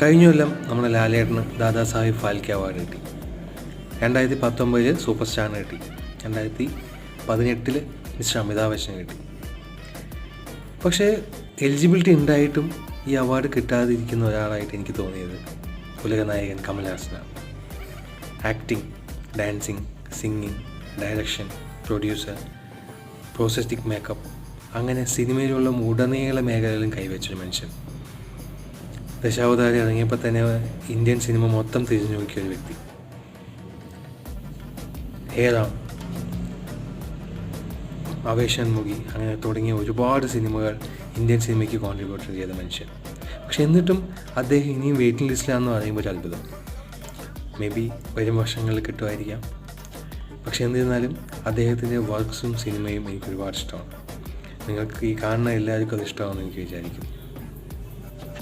കഴിഞ്ഞ കൊല്ലം നമ്മുടെ ലാലേട്ടന് ദാദാ സാഹിബ് ഫാൽക്കെ അവാർഡ് കിട്ടി. 2019 സൂപ്പർ സ്റ്റാറിന് കിട്ടി. 2018 മിസ്റ്റർ അമിതാഭ് ബച്ചന് കിട്ടി. പക്ഷേ എലിജിബിലിറ്റി ഉണ്ടായിട്ടും ഈ അവാർഡ് കിട്ടാതിരിക്കുന്ന ഒരാളായിട്ട് എനിക്ക് തോന്നിയത് ഉലകനായകൻ കമൽഹാസനാണ്. Acting, dancing, singing, direction, producer, prosthetic makeup, അങ്ങനെ സിനിമയിലുള്ള ഉടനീള മേഖലയിലും കൈവച്ചൊരു മനുഷ്യൻ. ദശാവതാരം ഇറങ്ങിയപ്പോൾ തന്നെ ഇന്ത്യൻ സിനിമ മൊത്തം തിരിഞ്ഞു നോക്കിയ ഒരു വ്യക്തി. ഹേറാം, ആവേശാൻമുഖി, അങ്ങനെ തുടങ്ങിയ ഒരുപാട് സിനിമകൾ ഇന്ത്യൻ സിനിമയ്ക്ക് കോൺട്രിബ്യൂട്ട് ചെയ്ത മനുഷ്യൻ. പക്ഷെ എന്നിട്ടും അദ്ദേഹം ഇനിയും വെയിറ്റിംഗ് ലിസ്റ്റിലാണെന്ന് പറയുമ്പോൾ ഒരു അത്ഭുതം. മേ ബി വരും വർഷങ്ങളിൽ കിട്ടുമായിരിക്കാം. പക്ഷെ എന്നിരുന്നാലും അദ്ദേഹത്തിൻ്റെ വർക്ക്സും സിനിമയും എനിക്ക് ഒരുപാട് ഇഷ്ടമാണ്. നിങ്ങൾക്ക് ഈ കാണുന്ന എല്ലാവർക്കും അത് ഇഷ്ടമാണെന്ന് എനിക്ക് വിചാരിക്കുന്നു.